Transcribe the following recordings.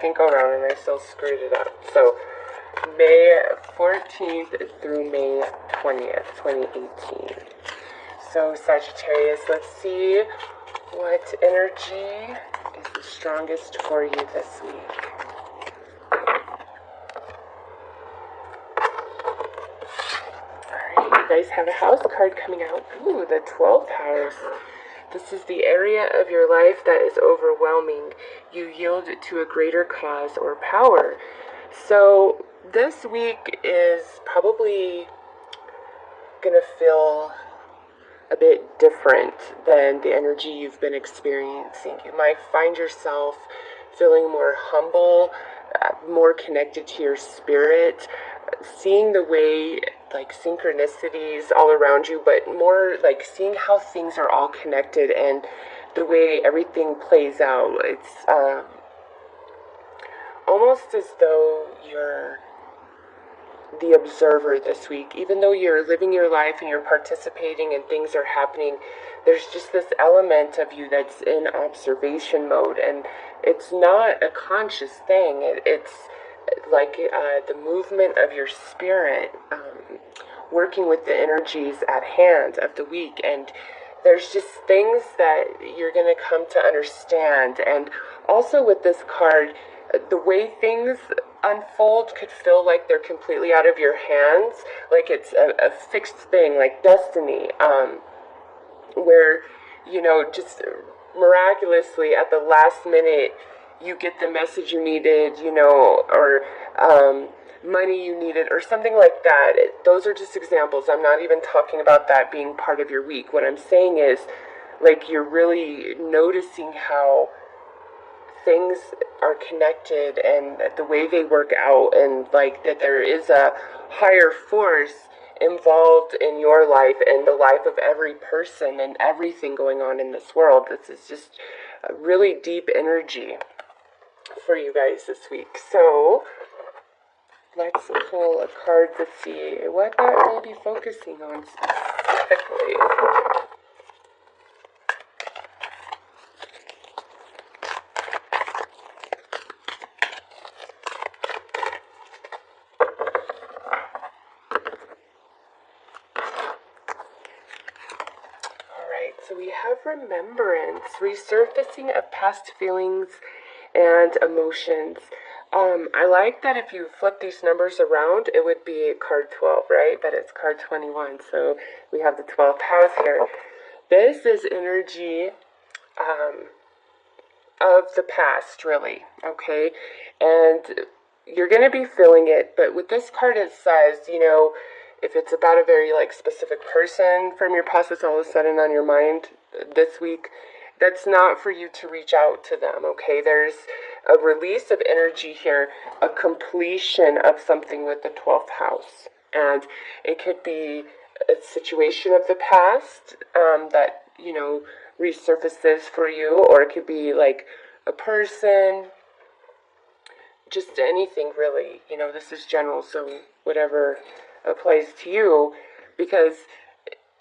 second go around and I still screwed it up. So May 14th through May 20th, 2018. So Sagittarius, let's see what energy is the strongest for you this week. Alright, you guys have a house card coming out. Ooh, the 12th house. This is the area of your life that is overwhelming. You yield to a greater cause or power. So this week is probably going to feel a bit different than the energy you've been experiencing. You might find yourself feeling more humble, more connected to your spirit, seeing the way, like, synchronicities all around you, but more like seeing how things are all connected and the way everything plays out. It's almost as though you're the observer this week. Even though you're living your life and you're participating and things are happening, there's just this element of you that's in observation mode, and it's not a conscious thing. It's like the movement of your spirit working with the energies at hand of the week. And there's just things that you're going to come to understand. And also with this card, the way things unfold could feel like they're completely out of your hands, like it's a fixed thing, like destiny, where, you know, just miraculously at the last minute you get the message you needed, you know, or money you needed, or something like that. Those are just examples. I'm not even talking about that being part of your week. What I'm saying is, like, you're really noticing how things are connected and the way they work out, and like that there is a higher force involved in your life and the life of every person and everything going on in this world. This is just a really deep energy for you guys this week. So let's pull a card to see what that may be focusing on specifically. So we have remembrance, resurfacing of past feelings and emotions. I like that if you flip these numbers around, it would be card 12, right? But it's card 21, so we have the 12th house here. This is energy of the past, really, okay? And you're going to be feeling it, but with this card it says, you know, if it's about a very, like, specific person from your past that's all of a sudden on your mind this week, that's not for you to reach out to them, okay? There's a release of energy here, a completion of something with the 12th house. And it could be a situation of the past that, you know, resurfaces for you, or it could be, like, a person, just anything, really. You know, this is general, so whatever applies to you, because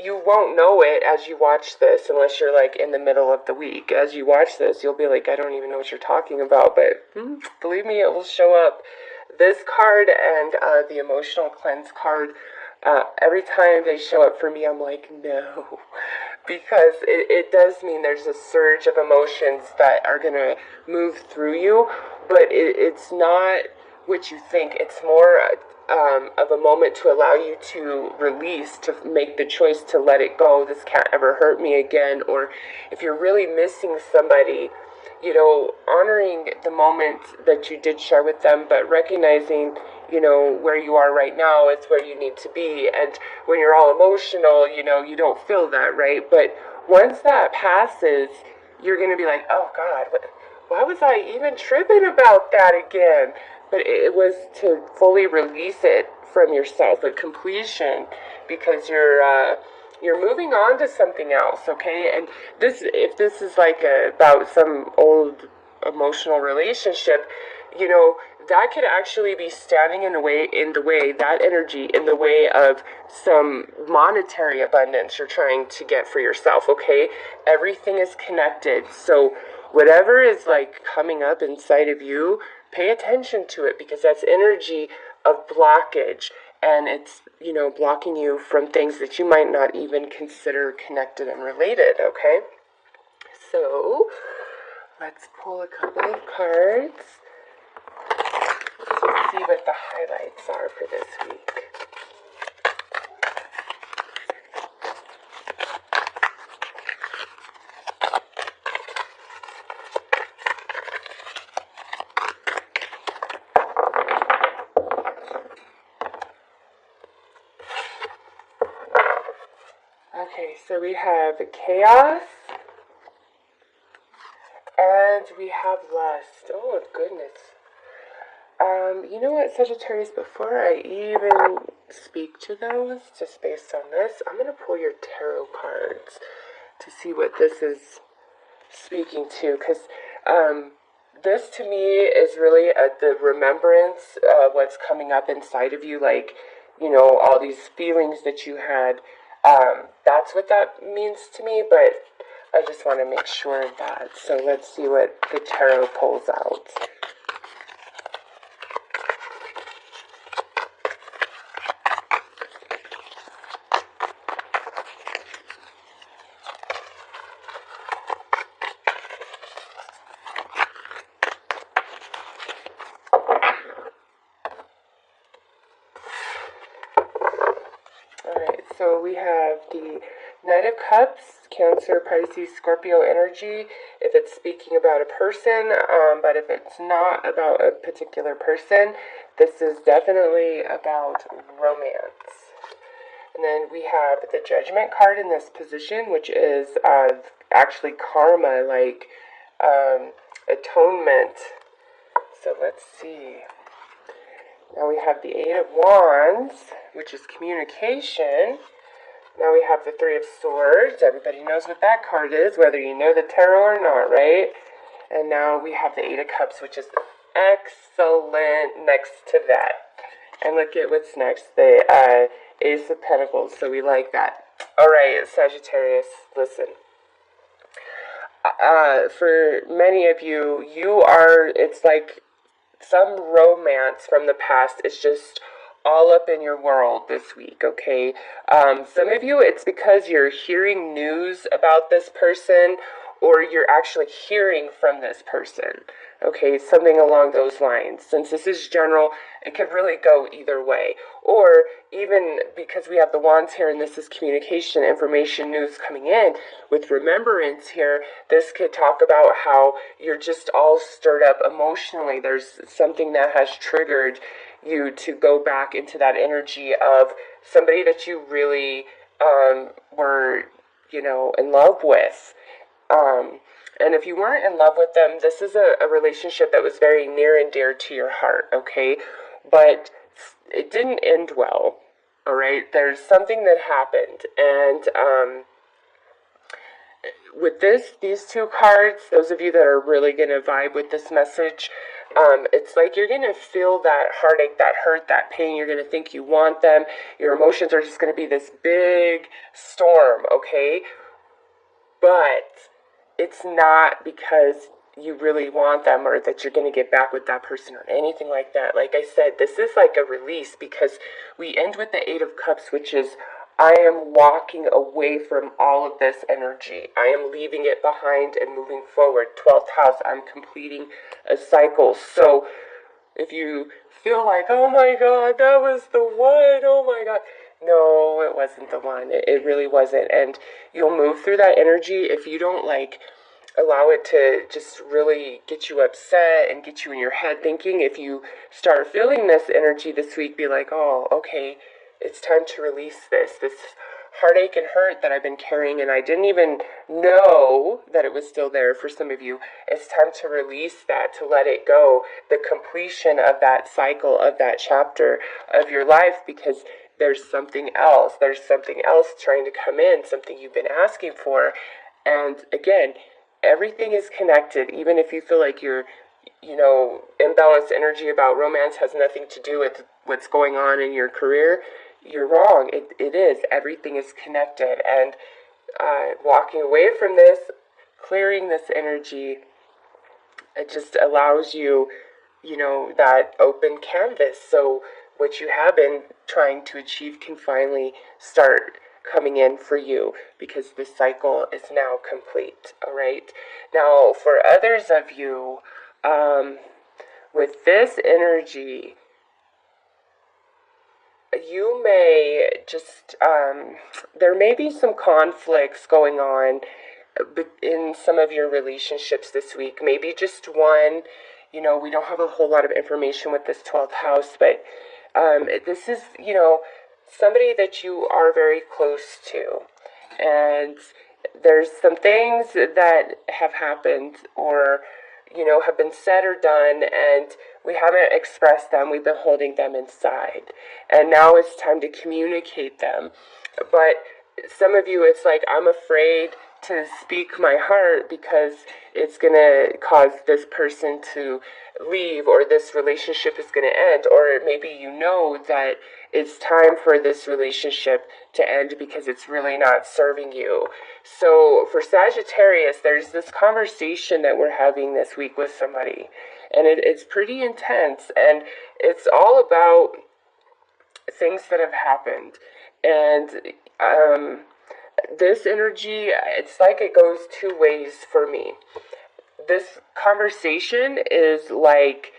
you won't know it as you watch this unless you're, like, in the middle of the week. As you watch this, you'll be like, I don't even know what you're talking about, but believe me, it will show up. This card and the emotional cleanse card, every time they show up for me, I'm like, no, because it does mean there's a surge of emotions that are going to move through you, but it's not what you think. It's more of a moment to allow you to release, to make the choice to let it go. This can't ever hurt me again. Or if you're really missing somebody, you know, honoring the moment that you did share with them, but recognizing, you know, where you are right now is where you need to be. And when you're all emotional, you know, you don't feel that, right? But once that passes, you're going to be like, oh God, why was I even tripping about that again? But it was to fully release it from yourself, a completion, because you're moving on to something else, okay? And this, if this is like about some old emotional relationship, you know, that could actually be standing in the way, that energy in the way of some monetary abundance you're trying to get for yourself, okay? Everything is connected. So whatever is, like, coming up inside of you, pay attention to it, because that's energy of blockage, and it's, blocking you from things that you might not even consider connected and related, okay? So, let's pull a couple of cards to see what the highlights are for this week. Okay, so we have chaos, and we have lust. Oh, goodness. You know what, Sagittarius, before I even speak to those, just based on this, I'm going to pull your tarot cards to see what this is speaking to, because this to me is really the remembrance of what's coming up inside of you, like, all these feelings that you had. That's what that means to me, but I just want to make sure of that. So let's see what the tarot pulls out. Alright, so we have the Knight of Cups, Cancer, Pisces, Scorpio energy, if it's speaking about a person, but if it's not about a particular person, this is definitely about romance. And then we have the Judgment card in this position, which is actually karma, like atonement. So let's see. Now we have the Eight of Wands, which is communication. Now we have the Three of Swords. Everybody knows what that card is, whether you know the tarot or not, right? And now we have the Eight of Cups, which is excellent next to that. And look at what's next, the Ace of Pentacles, so we like that. Alright, Sagittarius, listen. For many of you, it's like some romance from the past is just all up in your world this week, okay? Some of you, it's because you're hearing news about this person, or you're actually hearing from this person, okay? Something along those lines. Since this is general, it could really go either way. Or even because we have the wands here and this is communication, information, news coming in, with remembrance here, this could talk about how you're just all stirred up emotionally. There's something that has triggered you to go back into that energy of somebody that you really were, in love with. And if you weren't in love with them, this is a relationship that was very near and dear to your heart, okay? But it didn't end well, all right? There's something that happened, and with these two cards, those of you that are really going to vibe with this message, it's like you're going to feel that heartache, that hurt, that pain. You're going to think you want them. Your emotions are just going to be this big storm, okay? But it's not because you really want them or that you're going to get back with that person or anything like that. Like I said, this is like a release, because we end with the Eight of Cups, which is I am walking away from all of this energy. I am leaving it behind and moving forward. 12th house, I'm completing a cycle. So if you feel like, oh my God, that was the one, oh my God. No, it wasn't the one. It really wasn't. And you'll move through that energy if you don't allow it to just really get you upset and get you in your head thinking. If you start feeling this energy this week, be like, oh, okay, it's time to release this heartache and hurt that I've been carrying, and I didn't even know that it was still there for some of you. It's time to release that, to let it go, the completion of that cycle, of that chapter of your life, because there's something else. There's something else trying to come in, something you've been asking for. And again, everything is connected. Even if you feel like your, imbalanced energy about romance has nothing to do with what's going on in your career, you're wrong. It is. Everything is connected. And walking away from this, clearing this energy, it just allows you that open canvas. So what you have been trying to achieve can finally start coming in for you, because the cycle is now complete. All right. Now, for others of you, with this energy, you may just, there may be some conflicts going on in some of your relationships this week. Maybe just one. We don't have a whole lot of information with this 12th house, but this is, somebody that you are very close to. And there's some things that have happened, or have been said or done, and we haven't expressed them. We've been holding them inside. And now it's time to communicate them. But some of you, it's like, I'm afraid to speak my heart because it's going to cause this person to leave, or this relationship is going to end, or maybe that it's time for this relationship to end because it's really not serving you. So for Sagittarius, there's this conversation that we're having this week with somebody, and it's pretty intense, and it's all about things that have happened. And this energy, it's like it goes two ways for me. This conversation is like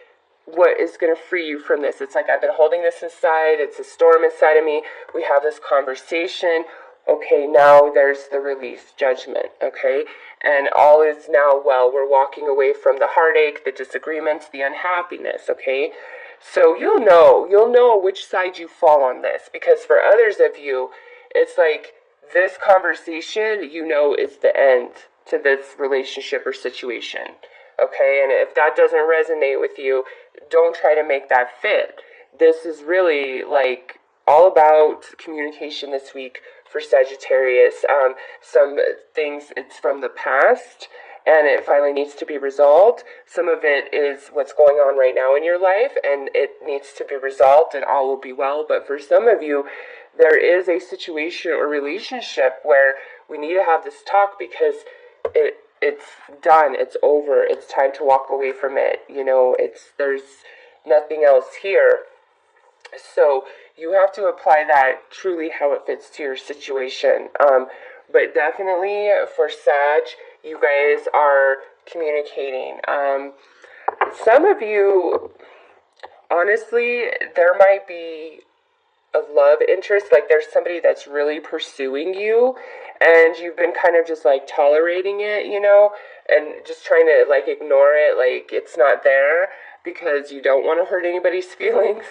what is going to free you from this. It's like, I've been holding this inside. It's a storm inside of me. We have this conversation. Okay, now there's the release, judgment. Okay, and all is now well. We're walking away from the heartache, the disagreements, the unhappiness. Okay, so you'll know which side you fall on this, because for others of you, it's like this conversation, is the end to this relationship or situation. Okay, and if that doesn't resonate with you, don't try to make that fit. This is really like all about communication this week for Sagittarius. Some things, it's from the past, and it finally needs to be resolved. Some of it is what's going on right now in your life, and it needs to be resolved, and all will be well. But for some of you, there is a situation or relationship where we need to have this talk, because it's done, it's over, it's time to walk away from it. There's nothing else here. So you have to apply that truly how it fits to your situation. But definitely for Sag, you guys are communicating. Some of you, honestly, there might be a love interest, like there's somebody that's really pursuing you, and you've been kind of just like tolerating it, and just trying to like ignore it, like it's not there, because you don't want to hurt anybody's feelings.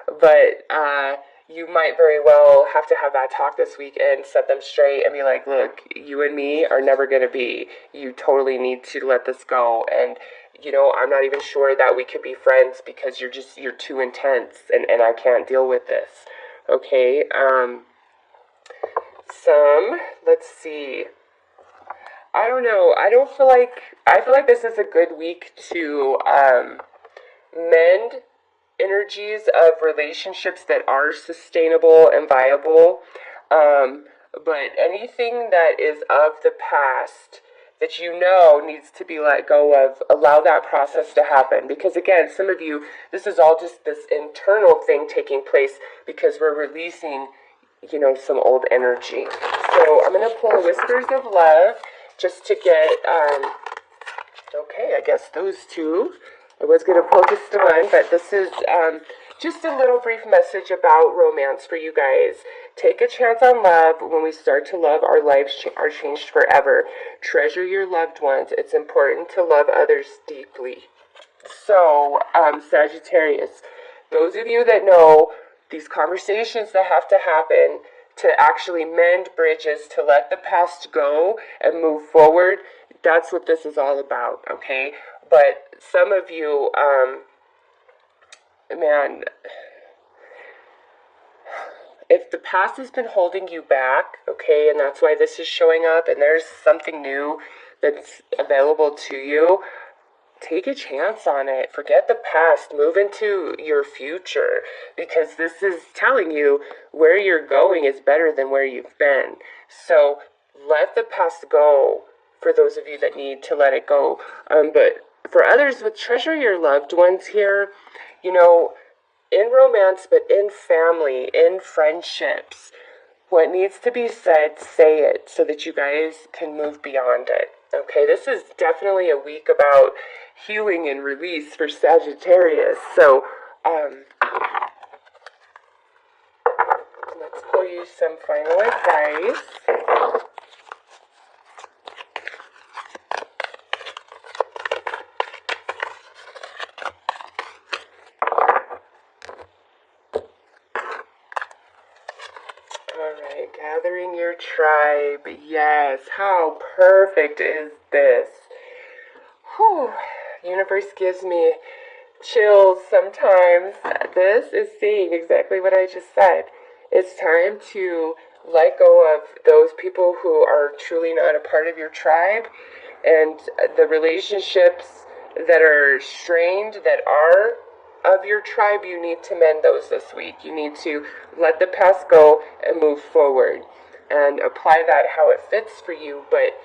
But you might very well have to have that talk this week and set them straight and be like, look, you and me are never going to be. You totally need to let this go. And I'm not even sure that we could be friends, because you're too intense, and I can't deal with this. Okay, let's see. I don't know. I feel like this is a good week to mend energies of relationships that are sustainable and viable. But anything that is of the past that needs to be let go of, allow that process to happen. Because again, some of you, this is all just this internal thing taking place, because we're releasing, some old energy. So I'm going to pull Whispers of Love just to get, okay, I guess those two. I was going to pull just one, but this is just a little brief message about romance for you guys. Take a chance on love. When we start to love, our lives are changed forever. Treasure your loved ones. It's important to love others deeply. So, Sagittarius, those of you that know these conversations that have to happen to actually mend bridges, to let the past go and move forward, that's what this is all about, okay? But some of you, if the past has been holding you back, okay, and that's why this is showing up, and there's something new that's available to you, take a chance on it. Forget the past. Move into your future, because this is telling you where you're going is better than where you've been. So let the past go, for those of you that need to let it go. But For others, with treasure your loved ones here, you know, in romance, but in family, in friendships, what needs to be said, say it so that you guys can move beyond it. Okay, this is definitely a week about healing and release for Sagittarius. So, let's pull you some final advice. Alright, gathering your tribe. Yes, how perfect is this? Whew. Universe gives me chills sometimes. This is saying exactly what I just said. It's time to let go of those people who are truly not a part of your tribe, and the relationships that are strained, that are of your tribe, you need to mend those this week. You need to let the past go and move forward and apply that how it fits for you. But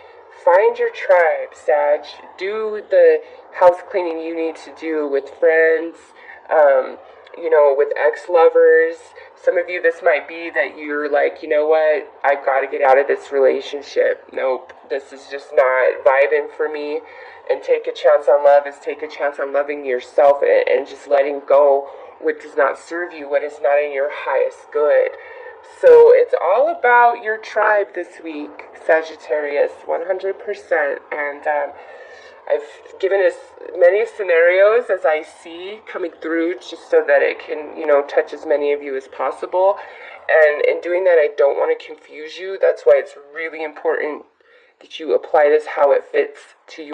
find your tribe, Sag. Do the house cleaning you need to do with friends, with ex-lovers. Some of you, this might be that you're like, you know what, I've got to get out of this relationship. Nope, this is just not vibing for me. And take a chance on love is take a chance on loving yourself and just letting go what does not serve you, what is not in your highest good. So it's all about your tribe this week, Sagittarius, 100%. And I've given as many scenarios as I see coming through just so that it can, touch as many of you as possible. And in doing that, I don't want to confuse you. That's why it's really important that you apply this how it fits to you.